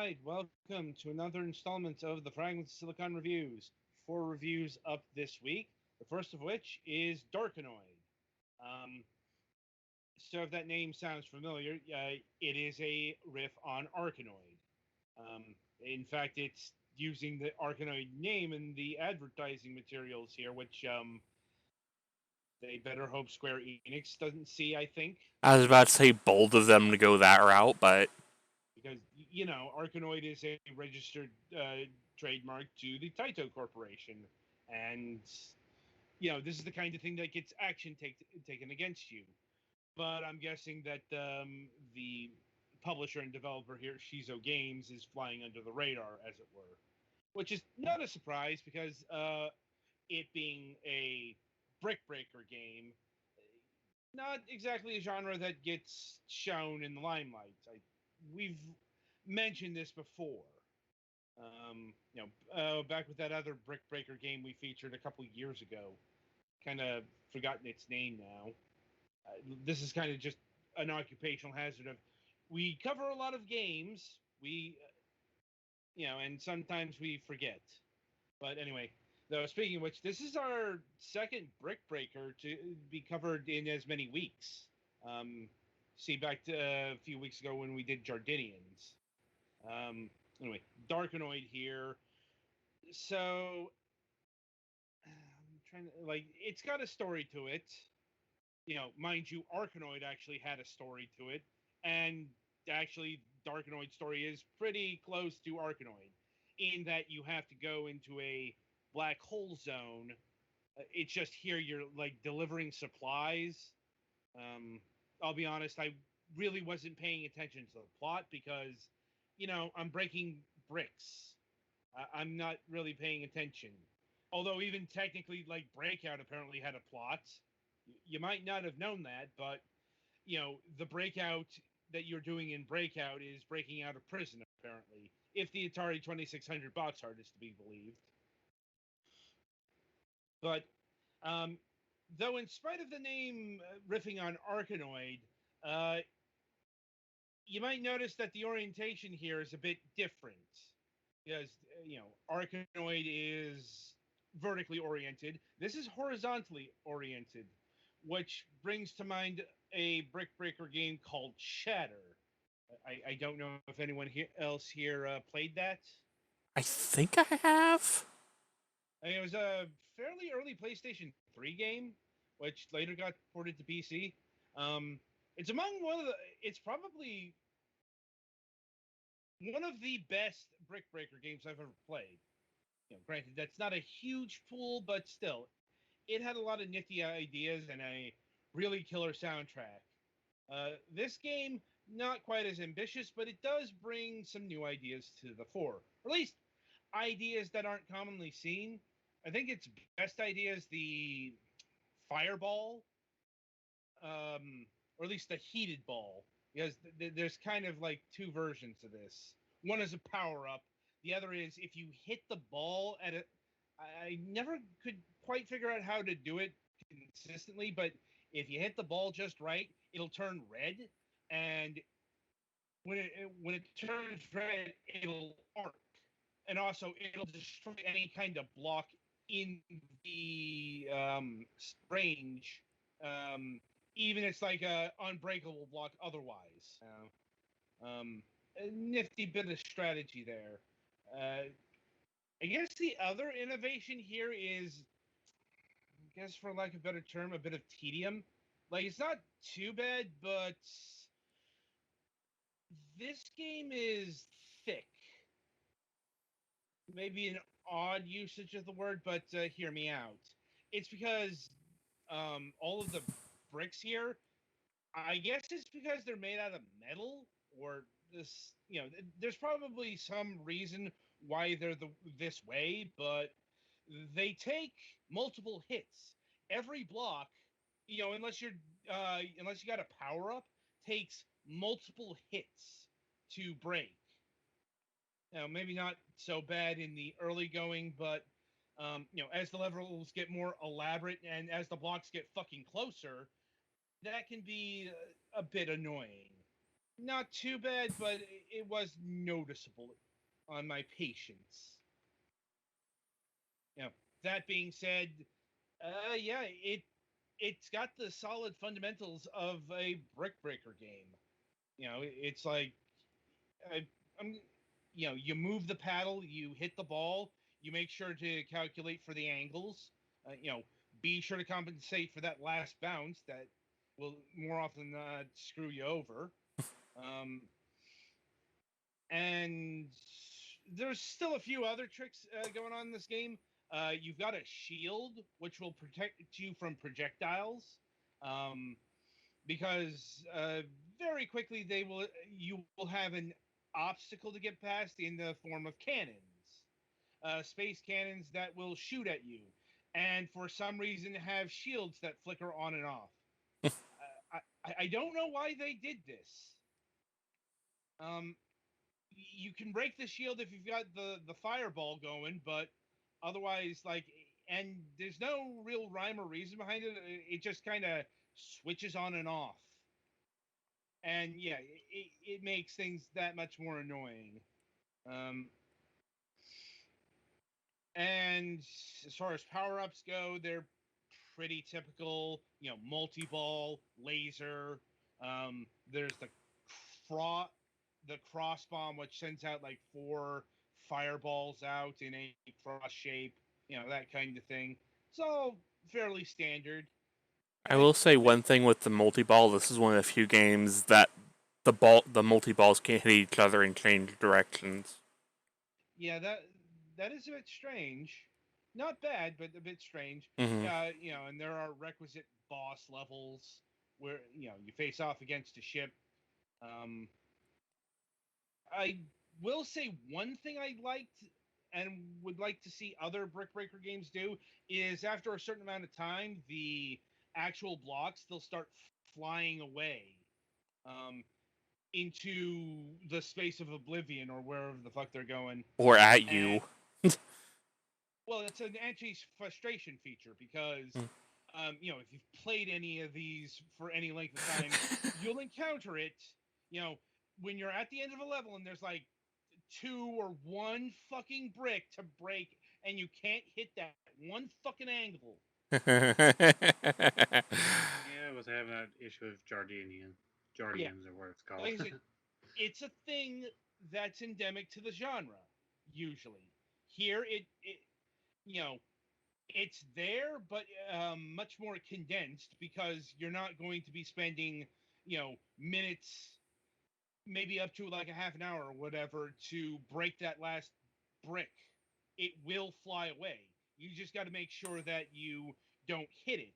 right, welcome to another installment of the Fragments Silicon Reviews. Four reviews up this week, the first of which is Darkanoid. Um, so, if that name sounds familiar, it is a riff on Arkanoid. In fact, it's using the Arkanoid name in the advertising materials here, which they better hope Square Enix doesn't see, I think. I was about to say bold of them to go that route, but Because Arkanoid is a registered trademark to the Taito Corporation, and this is the kind of thing that gets taken against you. But I'm guessing that the publisher and developer here, Shizo Games, is flying under the radar, as it were, which is not a surprise because it being a brick breaker game, not exactly a genre that gets shown in the limelight. We've mentioned this before. Back with that other brick breaker game we featured a couple years ago. Kind of forgotten its name now. This is kind of just an occupational hazard of we cover a lot of games. And sometimes we forget. But anyway, though, speaking of which, this is our second brick breaker to be covered in as many weeks. See, back to a few weeks ago when we did Jardinians. Anyway, Darkanoid here. So, I'm trying to, it's got a story to it. Mind you, Arkanoid actually had a story to it. And actually, Darkanoid's story is pretty close to Arkanoid in that you have to go into a black hole zone. It's just here you're like delivering supplies. I'll be honest, I really wasn't paying attention to the plot because, I'm breaking bricks. I'm not really paying attention. Although even technically, like Breakout apparently had a plot. You might not have known that, but the breakout that you're doing in Breakout is breaking out of prison apparently, if the Atari 2600 box art is to be believed. But though, in spite of the name riffing on Arkanoid, uh, you might notice that the orientation here is a bit different because Arkanoid is vertically oriented. This is horizontally oriented, which brings to mind a brick breaker game called Shatter. I don't know if anyone else here played that. I think I have. I mean, it was a fairly early PlayStation 3 game, which later got ported to PC. It's among one of the. It's probably one of the best brick breaker games I've ever played. Granted, that's not a huge pool, but still, it had a lot of nifty ideas and a really killer soundtrack. This game, not quite as ambitious, but it does bring some new ideas to the fore. Or at least ideas that aren't commonly seen. I think its best idea is the fireball, or at least the heated ball, because there's kind of like two versions of this. One is a power up. The other is if you hit the ball at a. I never could quite figure out how to do it consistently, but if you hit the ball just right, it'll turn red, and when it turns red, it'll arc, and also it'll destroy any kind of block in the range, even if it's like a unbreakable block otherwise. A nifty bit of strategy there. Uh, I guess the other innovation here is, I guess for lack of a better term, a bit of tedium. Like it's not too bad, but this game is thick. Maybe an odd usage of the word, but hear me out. It's because all of the bricks here, I guess it's because they're made out of metal, or this, there's probably some reason why they're this way, but they take multiple hits. Every block, unless you got a power up, takes multiple hits to break. Maybe not so bad in the early going, but as the levels get more elaborate and as the blocks get fucking closer, that can be a bit annoying. not too bad, but it was noticeable on my patience. You know, that being said, yeah, it's got the solid fundamentals of a brick breaker game. You know, it's like I, I'm, you know, you move the paddle, you hit the ball, you make sure to calculate for the angles. You know, be sure to compensate for that last bounce that will more often than not screw you over. Um, and there's still a few other tricks going on in this game. You've got a shield which will protect you from projectiles, um, because very quickly they will you will have an obstacle to get past in the form of cannons, space cannons that will shoot at you, and for some reason have shields that flicker on and off. I don't know why they did this. Um, you can break the shield if you've got the fireball going, but otherwise, like, and there's no real rhyme or reason behind it. It just kind of switches on and off, and yeah, it makes things that much more annoying. Um, and as far as power ups go, they're pretty typical. You know, multi ball, laser. There's cro- the cross bomb, which sends out like four fireballs out in a cross shape. You know, that kind of thing. It's all fairly standard. I I, will say one thing with the multi ball. This is one of the few games that the multi balls can't hit each other and change directions. yeah, that is a bit strange. Not bad, but a bit strange. Hmm. You know, and there are requisite boss levels where you know you face off against a ship. Um, I will say one thing I liked and would like to see other Brick Breaker games do is after a certain amount of time, the actual blocks they'll start flying away, um, into the space of oblivion or wherever the fuck they're going. Or at And you. well, it's an anti-frustration feature because, you know, if you've played any of these for any length of time, you'll encounter it. You know, when you're at the end of a level and there's like two or one fucking brick to break, and you can't hit that one fucking angle. Yeah, I was having that issue with Jardinian. Yeah, Jardians or what it's called. like I said, it's a thing that's endemic to the genre. Usually, here it you know it's there, but much more condensed because you're not going to be spending minutes, maybe up to like a half an hour or whatever, to break that last brick. It will fly away. You just got to make sure that you don't hit it,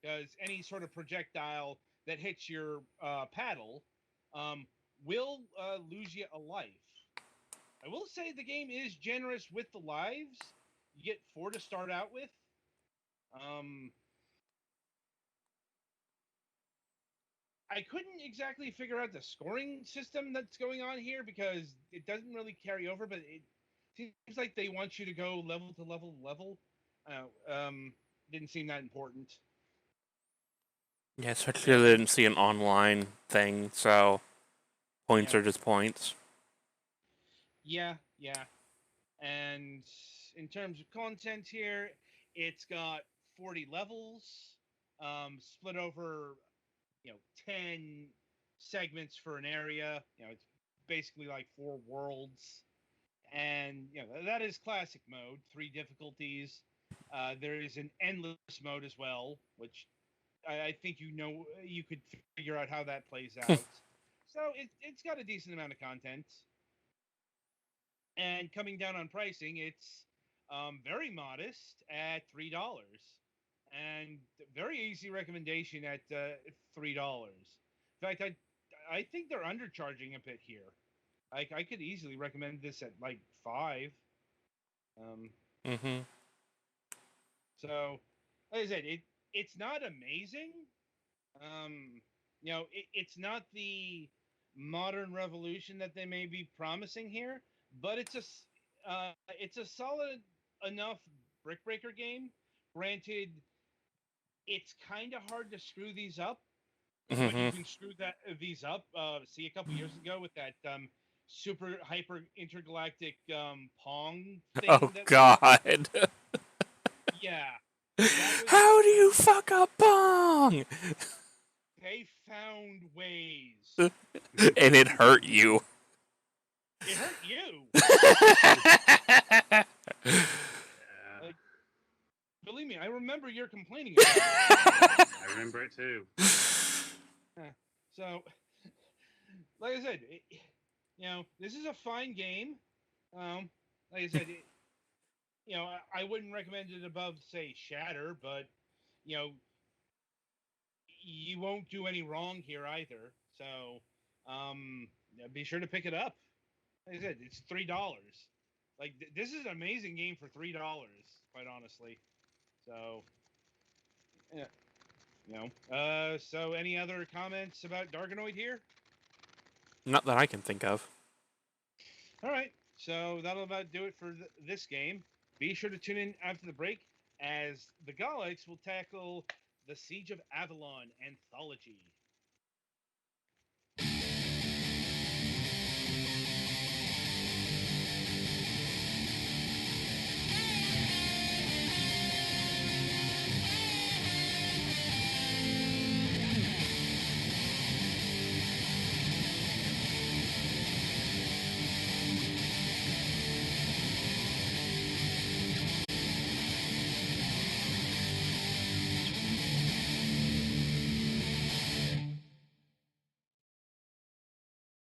because any sort of projectile that hits your paddle um, will lose you a life. I will say the game is generous with the lives. You get four to start out with. Um, I couldn't exactly figure out the scoring system that's going on here because it doesn't really carry over, but it seems like they want you to go level to level to level. Didn't seem that important. Yeah, especially Yeah, I didn't see an online thing, so points yeah, are just points. yeah. And in terms of content here, it's got 40 levels, split over 10 segments for an area. It's basically like four worlds, and that is classic mode, three difficulties. There is an endless mode as well, which I think you could figure out how that plays out. So it's got a decent amount of content, and coming down on pricing, it's very modest at $3, and very easy recommendation at $3. In fact, I think they're undercharging a bit here. I could easily recommend this at like 5. Um, Hmm. so, like I said, it's not amazing. Um, it's not the modern revolution that they may be promising here, but it's a solid enough brick breaker game. Granted, it's kind of hard to screw these up, But Mm-hmm. you can screw these up. See, a couple years ago with that super hyper intergalactic Pong thing. Oh that God! Yeah, that was. How do you fuck up Pong? They found ways. And it hurt you. It hurt you. Yeah. Like, believe me, I remember you're complaining about it. I remember it too. So, like I said, this is a fine game. Like I said, I wouldn't recommend it above, say, Shatter, but you won't do any wrong here either. So, be sure to pick it up. Like I said, it's $3. Like this is an amazing game for $3, quite honestly. So, yeah, so any other comments about Darkanoid here? Not that I can think of. All right, so that'll about do it for this game. Be sure to tune in after the break as the Galax will tackle the Siege of Avalon Anthology.